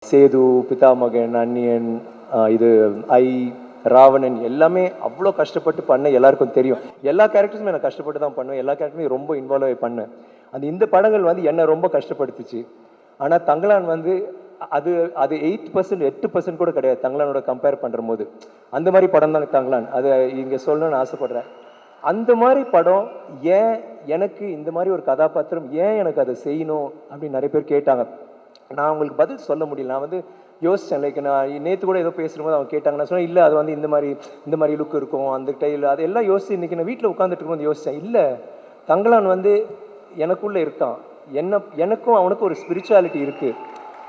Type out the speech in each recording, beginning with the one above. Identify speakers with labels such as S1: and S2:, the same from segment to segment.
S1: சேது, பிதாமகன், அந்நியன், இது ஐ, ராவணன் எல்லாமே அவ்வளோ கஷ்டப்பட்டு பண்ண எல்லாருக்கும் தெரியும். எல்லா கேரக்டர்ஸுமே நான் கஷ்டப்பட்டு தான் பண்ணுவேன். எல்லா கேரக்டருமே ரொம்ப இன்வால்வ் ஆகி பண்ணேன். இந்த படங்கள் வந்து என்னை ரொம்ப கஷ்டப்படுத்துச்சு. ஆனால் தங்கலான் வந்து அது அது 8% 8% கூட கிடையாது தங்கலானோட கம்பேர் பண்ணுற போது. அந்த மாதிரி படம் தான் தங்கலான். அதை இங்கே சொல்லணும்னு ஆசைப்படுறேன். அந்த மாதிரி படம் ஏன் எனக்கு இந்த மாதிரி ஒரு கதாபாத்திரம் ஏன் எனக்கு அதை செய்யணும் அப்படின்னு நிறைய பேர் கேட்டாங்க. நான் உங்களுக்கு பதில் சொல்ல முடியல. நான் வந்து யோசித்தேன். லைக் நான் நேற்று கூட ஏதோ பேசும்போது அவங்க கேட்டாங்க. நான் சொன்னேன் இல்லை அது வந்து இந்த மாதிரி லுக் இருக்கும் அந்த டைல் அதெல்லாம் யோசிச்சு இன்றைக்கி நான் வீட்டில் உட்காந்துட்டு இருக்கும்போது யோசித்தேன். இல்லை தங்கலான் வந்து எனக்குள்ளே இருக்கான். எனக்கும் அவனுக்கும் ஒரு ஸ்பிரிச்சுவாலிட்டி இருக்குது.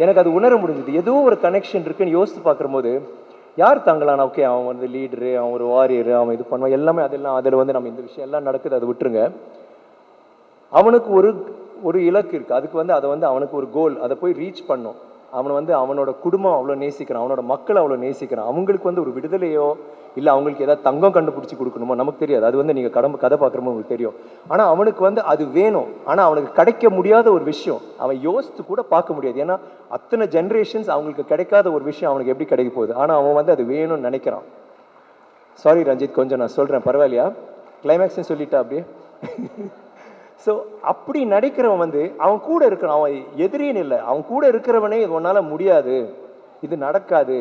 S1: எனக்கு அது உணர முடிஞ்சுது. ஏதோ ஒரு கனெக்ஷன் இருக்குன்னு யோசித்து பார்க்கும்போது யார் தங்கலான் ஓகே அவன் வந்து லீடரு, அவன் ஒரு வாரியரு, அவன் இது பண்ணுவான் எல்லாமே அதெல்லாம் அதில் வந்து நம்ம இந்த விஷயம் எல்லாம் நடக்குது அதை விட்டுருங்க. அவனுக்கு ஒரு இலக்கு இருக்குது. அதுக்கு வந்து அதை வந்து அவனுக்கு ஒரு கோல் அதை போய் ரீச் பண்ணும். அவனை வந்து அவனோட குடும்பம் அவ்வளோ நேசிக்கிறான், அவனோட மக்கள் அவ்வளோ நேசிக்கிறான். அவங்களுக்கு வந்து ஒரு விடுதலையோ இல்லை அவங்களுக்கு ஏதாவது தங்கம் கண்டுபிடிச்சி கொடுக்கணுமோ நமக்கு தெரியாது. அது வந்து நீங்கள் கதை பார்க்குறமோ உங்களுக்கு தெரியும். ஆனால் அவனுக்கு வந்து அது வேணும். ஆனால் அவனுக்கு கிடைக்க முடியாத ஒரு விஷயம் அவன் யோசித்து கூட பார்க்க முடியாது. ஏன்னா அத்தனை ஜென்ரேஷன்ஸ் அவங்களுக்கு கிடைக்காத ஒரு விஷயம் அவனுக்கு எப்படி கிடைக்க போகுது. ஆனால் அவன் வந்து அது வேணும்னு நினைக்கிறான். சாரி ரஞ்சித், கொஞ்சம் நான் சொல்கிறேன் பரவாயில்லையா? கிளைமேக்ஸ்ன்னு சொல்லிட்டா அப்படியே. ஸோ அப்படி நடிக்கிறவன் வந்து அவன் கூட இருக்கிறான். அவன் எதிரின்னு இல்லை, அவன் கூட இருக்கிறவனே இது ஒன்றால் முடியாது, இது நடக்காது,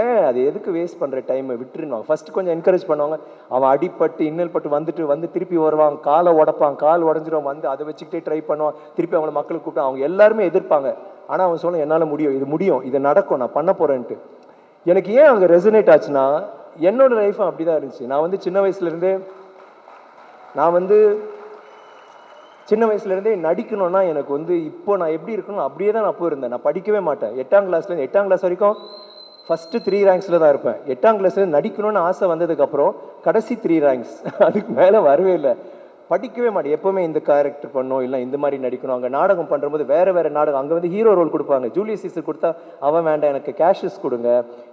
S1: ஏன் அது எதுக்கு வேஸ்ட் பண்ணுற டைமை விட்டுருவாங்க. ஃபஸ்ட்டு கொஞ்சம் என்கரேஜ் பண்ணுவாங்க. அவன் அடிப்பட்டு இன்னல் பட்டு வந்து திருப்பி வருவான், காலை உடப்பான், கால் உடஞ்சிரும், வந்து அதை வச்சுக்கிட்டே ட்ரை பண்ணுவான், திருப்பி அவங்கள மக்களை கூப்பிட்டு அவங்க எல்லாருமே எதிர்ப்பாங்க. ஆனால் அவன் சொல்ல என்னால் முடியும், இது முடியும், இது நடக்கும், நான் பண்ண போகிறேன்ட்டு. எனக்கு ஏன் அங்கே ரெசனேட் ஆச்சுன்னா என்னோட லைஃப்பும் அப்படி தான் இருந்துச்சு. நான் வந்து சின்ன வயசுலேருந்தே நடிக்கணும்னா எனக்கு வந்து இப்போ நான் எப்படி இருக்கணும் அப்படியே தான் நான் அப்போ இருந்தேன். நான் படிக்கவே மாட்டேன். 8ஆம் கிளாஸ் வரைக்கும் ஃபஸ்ட்டு 3 ரேங்க்ஸில் தான் இருப்பேன். 8ஆம் கிளாஸில் நடிக்கணும்னு ஆசை வந்ததுக்கப்புறம் கடைசி 3 ரேங்க்ஸ், அதுக்கு மேலே வரவே இல்லை. படிக்கவே மாட்டேன். எப்போவுமே இந்த கேரக்டர் பண்ணணும், இல்லை இந்த மாதிரி நடிக்கணும். அங்கே நாடகம் பண்ணும்போது வேறு நாடகம், அங்கே வந்து ஹீரோ ரோல் கொடுப்பாங்க. ஜூலியஸ் சீசர் கொடுத்தா அவன் வேண்டாம் எனக்கு கேஷஸ் கொடுங்க,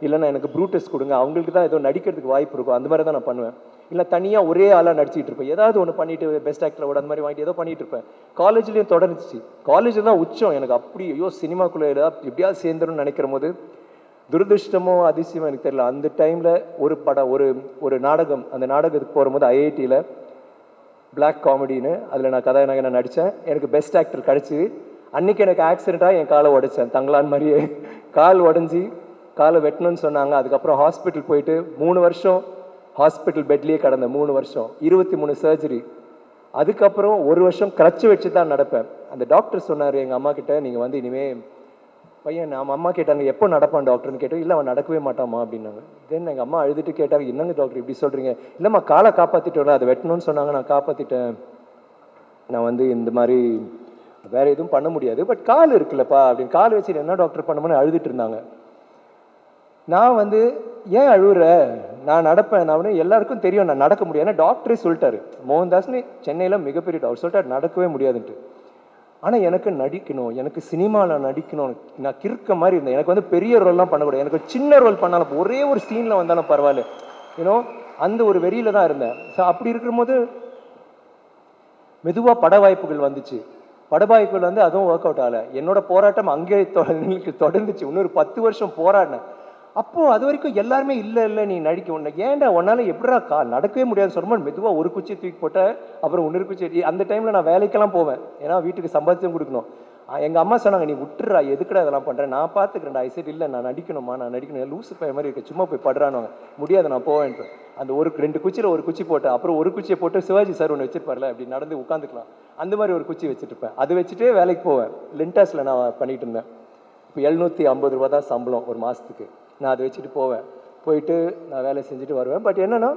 S1: இல்லைன்னா எனக்கு ப்ரூட்டஸ் கொடுங்க, அவங்களுக்கு தான் ஏதோ நடிக்கிறதுக்கு வாய்ப்பு இருக்கும். அந்த மாதிரி தான் நான் பண்ணுவேன். இல்லை தனியாக ஒரே ஆளாக நடிச்சிட்டு இருப்பேன். ஏதாவது ஒன்று பண்ணிட்டு பெஸ்ட் ஆக்டரோட அந்த மாதிரி வாங்கிட்டு ஏதோ பண்ணிட்டு இருப்பேன். காலேஜ்லேயும் தொடர்ந்துச்சு. காலேஜில் தான் உச்சம் எனக்கு. அப்படி ஐயோ சினிமாக்குள்ளே எப்படியாவது சேர்ந்துருன்னு நினைக்கிற போது துரதிருஷ்டமோ அதிசயமோ எனக்கு தெரியல. அந்த டைமில் ஒரு படம் ஒரு நாடகம், அந்த நாடகத்துக்கு போகும்போது ஐஐடியில் பிளாக் காமெடின்னு அதில் நான் கதாநாயகனை நடித்தேன். எனக்கு பெஸ்ட் ஆக்டர் கிடச்சி. அன்றைக்கி எனக்கு ஆக்சிடெண்ட்டாக என் காலை உடைச்சேன். தங்கலான் மாதிரியே கால் உடஞ்சி காலை வெட்டணும்னு சொன்னாங்க. அதுக்கப்புறம் ஹாஸ்பிட்டல் போயிட்டு 3 வருஷம் ஹாஸ்பிட்டல் பெட்லேயே கடந்த 3 வருஷம் 23 சர்ஜரி. அதுக்கப்புறம் 1 வருஷம் கிரச்சு வச்சு தான் நடப்பேன். அந்த டாக்டர் சொன்னார் எங்கள் அம்மா கிட்ட, நீங்கள் வந்து இனிமேல் பையன், நம்ம அம்மா கேட்டாங்க எப்போ நடப்பான் டாக்டர்னு கேட்டோம். இல்லை அவன் நடக்கவே மாட்டாமா அப்படின்னாங்க. தென் எங்கள் அம்மா அழுதுட்டு கேட்டாங்க என்னங்க டாக்டர் இப்படி சொல்கிறீங்க? இல்லைம்மா காலை காப்பாற்றிட்டோம்ல, அதை வெட்டணும்னு சொன்னாங்க, நான் காப்பாற்றிட்டேன். நான் வந்து இந்த மாதிரி வேறு எதுவும் பண்ண முடியாது, பட் கால் இருக்குல்லப்பா அப்படின்னு. கால் வச்சு என்ன டாக்டர் பண்ணணும்னு அழுதுட்டு இருந்தாங்க. நான் வந்து ஏன் அழுகுற, நான் நடப்பேன், நான் எல்லாருக்கும் தெரியும் நான் நடக்க முடியாது. ஏன்னா டாக்டரே சொல்லிட்டாரு, மோகன்தாஸ்னு சென்னையில் மிகப்பெரிய டாக்டர் சொல்லிட்டாரு நடக்கவே முடியாதுன்ட்டு. ஆனால் எனக்கு நடிக்கணும், எனக்கு சினிமாவில் நடிக்கணும், நான் கிறுக்க மாதிரி இருந்தேன். எனக்கு வந்து பெரிய ரோல்லாம் பண்ணக்கூடாது, எனக்கு சின்ன ரோல் பண்ணாலும் ஒரே ஒரு சீனில் வந்தாலும் பரவாயில்ல, ஏன்னோ அந்த ஒரு வெறியில் தான் இருந்தேன். ஸோ அப்படி இருக்கும்போது மெதுவாக பட வாய்ப்புகள் வந்துச்சு. பட வாய்ப்புகள் வந்து அதுவும் ஒர்க் அவுட் ஆகலை. என்னோட போராட்டம் அங்கே தொடர்ந்துச்சு. இன்னொரு 10 வருஷம் போராடினேன். அப்போது அது வரைக்கும் எல்லாருமே இல்லை நீ நடிக்க ஒன்று ஏன்டா உன்னால் எப்படா நடக்கவே முடியாது சொல்லும்போது மெதுவாக ஒரு குச்சி தூக்கி போட்டேன். அப்புறம் இன்னொரு குச்சி. அந்த டைமில் நான் வேலைக்கெல்லாம் போவேன், ஏன்னா வீட்டுக்கு சம்பாதிச்சும் கொடுக்கணும். எங்கள் அம்மா சொன்னாங்க நீ விட்டுறா, எதுக்குடா இதெல்லாம் பண்ணுறேன், நான் பார்த்துக்கிறேன்டா. ஐ சைட் இல்லை நான் நடிக்கணுமா, நான் நடிக்கணும், லூசு பையன் மாதிரி இருக்கு, சும்மா போய் படுறானுவாங்க. முடியாது நான் போவேன்ட்டு அந்த 2 குச்சியில் ஒரு குச்சி போட்டேன். அப்புறம் ஒரு குச்சியை போட்டு சிவாஜி சார் ஒன்று வச்சிருப்பார்ல, அப்படி நடந்து உட்காந்துக்கலாம், அந்த மாதிரி ஒரு குச்சி வச்சுட்டு இருப்பேன். அதை வச்சுட்டே வேலைக்கு போவேன். லிண்டாஸில் நான் பண்ணிட்டு இருந்தேன். இப்போ 750 ரூபா தான் சம்பளம் ஒரு மாதத்துக்கு. நான் அதை வச்சுட்டு போவேன். போயிட்டு நான் வேலை செஞ்சுட்டு வருவேன். பட் என்னென்னா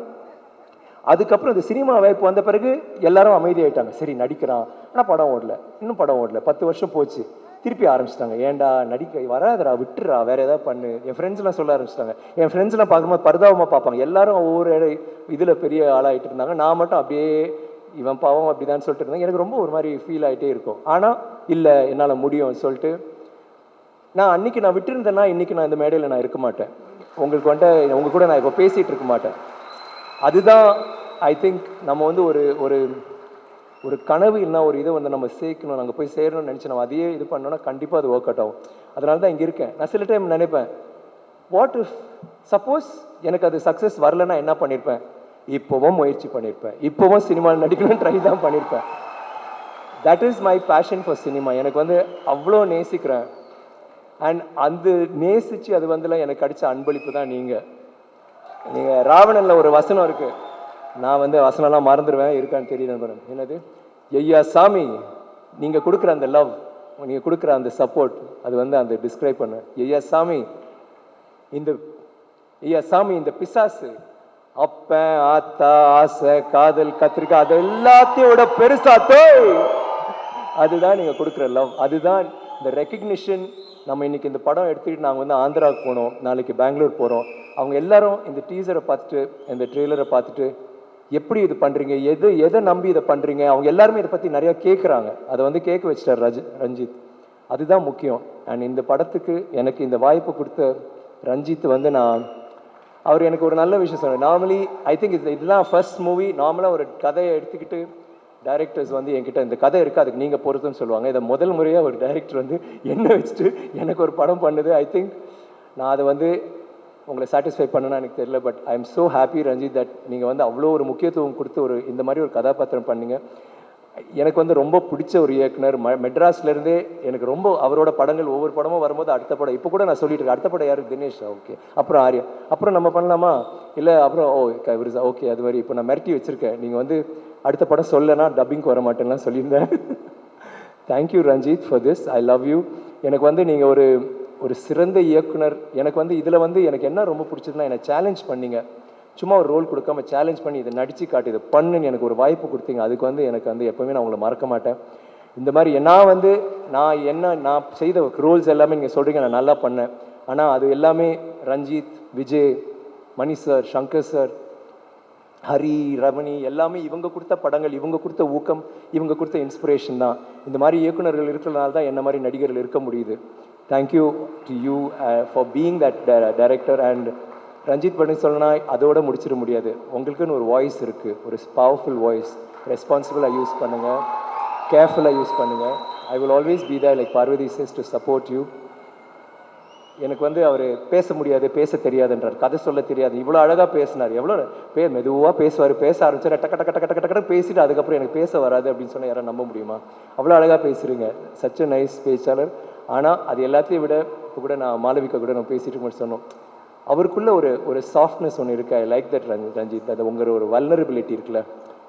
S1: அதுக்கப்புறம் இந்த சினிமா வாய்ப்பு வந்த பிறகு எல்லாரும் அமைதியாயிட்டாங்க. சரி நடிக்கிறான், ஆனால் படம் ஓடல, இன்னும் படம் ஓடல. 10 வருஷம் போச்சு. திருப்பி ஆரம்பிச்சிட்டாங்க, ஏன்டா நடிக்க வராதரா, விட்டுறா, வேறு ஏதாவது பண்ணு. என் ஃப்ரெண்ட்ஸ்லாம் சொல்ல ஆரம்பிச்சிட்டாங்க. என் ஃப்ரெண்ட்ஸ்லாம் பார்க்கும்போது பரிதாபமாக பார்ப்பாங்க. எல்லாரும் ஒவ்வொரு இதில் பெரிய ஆளாகிட்டு இருந்தாங்க. நான் மட்டும் அப்படியே இவன் பாவம் அப்படிதான் சொல்லிட்டு இருந்தேன். எனக்கு ரொம்ப ஒரு மாதிரி ஃபீல் ஆகிட்டே இருக்கும். ஆனால் இல்லை என்னால் முடியும் சொல்லிட்டு நான் அன்றைக்கி நான் விட்டுருந்தேன்னா இன்றைக்கி நான் இந்த மேடையில் நான் இருக்க மாட்டேன். உங்களுக்கு வந்துட்டு உங்கள் கூட நான் இப்போ பேசிகிட்டு இருக்க மாட்டேன். அதுதான் ஐ திங்க் நம்ம வந்து ஒரு ஒரு கனவு இல்லைனா ஒரு இதை வந்து நம்ம சேர்க்கணும், நாங்கள் போய் சேரணும்னு நினச்சி நம்ம அதையே இது பண்ணோன்னா கண்டிப்பாக அது ஒர்க் அவுட் ஆகும். அதனால தான் இங்கே இருக்கேன். நான் சில டைம் நினைப்பேன், வாட் இஃப் சப்போஸ் எனக்கு அது சக்ஸஸ் வரலன்னா என்ன பண்ணியிருப்பேன்? இப்போவும் முயற்சி பண்ணியிருப்பேன், இப்போவும் சினிமாவில் நடிக்கணும்னு ட்ரை தான் பண்ணியிருப்பேன். That is my passion for cinema. எனக்கு வந்து அவ்வளோ நேசிக்கிறேன். அண்ட் அந்த நேசித்து அது வந்துல எனக்கு கிடைச்ச அன்பளிப்பு தான் நீங்கள். ராவணனில் ஒரு வசனம் இருக்குது, நான் வந்து வசனம்லாம் மறந்துடுவேன், இருக்கான்னு தெரியல மேடம். என்னது? ஐயா சாமி, நீங்கள் கொடுக்குற அந்த லவ், நீங்கள் கொடுக்குற அந்த சப்போர்ட், அது வந்து அந்த டிஸ்கிரைப் பண்ண. ஐயா சாமி இந்த பிசாசு அப்ப ஆத்தா ஆசை காதல் கத்திரிக்காய் அது எல்லாத்தையோட பெருசாத்தோ, அதுதான் நீங்கள் கொடுக்குற லவ், அதுதான் இந்த ரெக்கக்னிஷன். நம்ம இன்னைக்கு இந்த படம் எடுத்துக்கிட்டு நாங்கள் வந்து ஆந்திராவுக்கு போனோம், நாளைக்கு பெங்களூர் போகிறோம். அவங்க எல்லாரும் இந்த டீசரை பார்த்துட்டு இந்த ட்ரெய்லரை பார்த்துட்டு எப்படி இது பண்ணுறீங்க, எதை நம்பி இதை பண்ணுறீங்க, அவங்க எல்லாருமே இதை பற்றி நிறையா கேட்குறாங்க. அதை வந்து கேட்க வச்சிட்டார் ரஞ்சித். அதுதான் முக்கியம். அண்ட் இந்த படத்துக்கு எனக்கு இந்த வாய்ப்பு கொடுத்த ரஞ்சித் வந்து அவர் எனக்கு ஒரு நல்ல விஷயம் சொன்னார். நார்மலி ஐ திங்க் இதுதான் ஃபர்ஸ்ட் மூவி. நார்மலாக ஒரு கதையை எடுத்துக்கிட்டு டைரக்டர்ஸ் வந்து என்கிட்ட இந்த கதை இருக்குது, அதுக்கு நீங்கள் பொறுத்துன்னு சொல்லுவாங்க. இதை முதல் முறையாக ஒரு டைரக்டர் வந்து என்ன வச்சுட்டு எனக்கு ஒரு படம் பண்ணுது. ஐ திங்க் நான் அதை வந்து உங்களை சாட்டிஸ்ஃபை பண்ணணும்னு எனக்கு தெரியல. But I am so happy Ranjith that நீங்கள் வந்து அவ்வளோ ஒரு முக்கியத்துவம் கொடுத்து இந்த மாதிரி ஒரு கதாபாத்திரம் பண்ணீங்க. எனக்கு வந்து ரொம்ப பிடிச்ச ஒரு இயக்குனர். மெட்ராஸ்லேருந்தே எனக்கு ரொம்ப அவரோட படங்கள் ஒவ்வொரு படமும் வரும்போது அடுத்த படம் இப்போ கூட நான் சொல்லிட்டு இருக்கேன், அடுத்த படம் யார்? தினேஷ். ஓகே, அப்புறம் ஆர்யா, அப்புறம் நம்ம பண்ணலாமா? இல்லை அப்புறம் ஓகே அது மாதிரி இப்போ நான் மிரட்டி வச்சுருக்கேன், நீங்கள் வந்து அடுத்த படம் சொல்லனா டப்பிங்க்கு வர மாட்டேன்லாம் சொல்லியிருந்தேன். Thank you Ranjith for this. I love you. எனக்கு வந்து நீங்கள் ஒரு சிறந்த இயக்குனர். எனக்கு வந்து இதில் வந்து எனக்கு என்ன ரொம்ப பிடிச்சதுன்னா, என்னை சேலஞ்ச் பண்ணீங்க. சும்மா ஒரு ரோல் கொடுக்காம சேலஞ்ச் பண்ணி இதை நடித்து காட்டு, இதை பண்ணுன்னு எனக்கு ஒரு வாய்ப்பு கொடுத்தீங்க. அதுக்கு வந்து எனக்கு வந்து எப்போவுமே நான் உங்களை மறக்க மாட்டேன். இந்த மாதிரி நான் செய்த ரோல்ஸ் எல்லாமே நீங்கள் சொல்கிறீங்க நான் நல்லா பண்ணேன். ஆனால் அது எல்லாமே ரஞ்சித், விஜய், மணி சார், சங்கர் சார், ஹரி, ரமணி எல்லாமே இவங்க கொடுத்த படங்கள், இவங்க கொடுத்த ஊக்கம், இவங்க கொடுத்த இன்ஸ்பிரேஷன் தான். இந்த மாதிரி இயக்குநர்கள் இருக்கிறதுனால தான் என்ன மாதிரி நடிகர்கள் இருக்க முடியுது. Thank you to you for being that director. And Ranjith பண்ணி சொல்லணும்னா அதோட முடிச்சிட முடியாது. உங்களுக்குன்னு ஒரு வாய்ஸ் இருக்குது, ஒரு பவர்ஃபுல் வாய்ஸ். ரெஸ்பான்சிபிளாக யூஸ் பண்ணுங்கள், கேர்ஃபுல்லாக யூஸ் பண்ணுங்கள். I will always be there like Parvathy says to support you. எனக்கு வந்து அவர் பேச முடியாது, பேச தெரியாதுன்றார், கதை சொல்ல தெரியாது. இவ்வளோ அழகாக பேசினார், எவ்வளோ மெதுவாக பேசுவார். பேச ஆரம்பிச்சார் டக்க டக்க டக்க டக்க டக்க பேசிட்டு அதுக்கப்புறம் எனக்கு பேச வராது அப்படின்னு சொன்னால் யாரும் நம்ப முடியுமா? அவ்வளோ அழகாக பேசுகிறீங்க, சச் அ நைஸ் பேச்சாளர். ஆனால் அது எல்லாத்தையும் விட இப்போ கூட நான் மாளவிகா கூட நம்ம பேசிட்டு மட்டும் சொன்னோம், அவருக்குள்ள ஒரு சாஃப்ட்னஸ் ஒன்று இருக்குது. I like that Ranjith. அது உங்கள் ஒரு வல்னரபிலிட்டி இருக்குல்ல,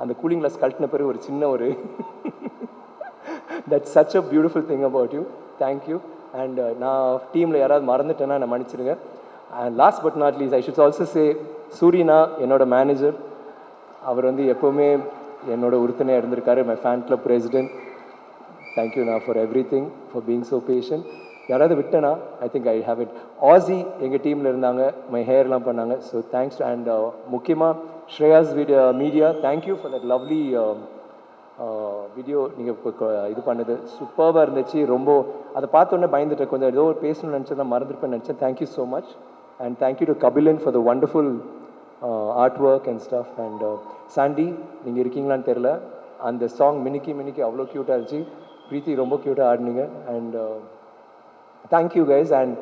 S1: அந்த கூலிங் கிளாஸ் கழட்டின பிறகு ஒரு சின்ன that's such a beautiful thing about you. Thank you. And நான் டீமில் யாராவது மறந்துட்டேன்னா நான் மன்னிச்சிடுங்க. And last but not least I should also say Surina, என்னோட மேனேஜர். அவர் வந்து எப்போவுமே என்னோட உறுதுணையாக இருந்திருக்காரு. My fan club president. Thank you நான் for everything, for being so patient. யாராவது விட்டேனா? I think I have it. Aasi எங்கள் டீமில் இருந்தாங்க, மை ஹேர்லாம் பண்ணாங்க. So thanks. அண்ட் முக்கியமாக Shreyas media, thank you for that lovely video. நீங்கள் இப்போ இது பண்ணது சூப்பராக இருந்துச்சு. ரொம்ப அதை பார்த்தோன்னே பயந்துட்டேன், கொஞ்சம் ஏதோ பேசணும்னு நினச்சேன், தான் மறந்துருப்பேன்னு நினச்சேன். Thank you so much. And thank you to Kabilan for the wonderful art work and stuff. And Sandy, நீங்கள் இருக்கீங்களான்னு தெரில, அந்த சாங் மினிக்கி மினிக்கி அவ்வளோ க்யூட்டாக இருந்துச்சு. ப்ரீத்தி ரொம்ப க்யூட்டாக ஆடினீங்க. And thank you guys. And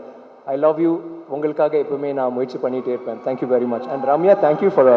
S1: I love you. உங்களுக்காக எப்பவுமே நான் முயற்சி பண்ணிகிட்டே இருப்பேன். Thank you very much. And Ramya, thank you for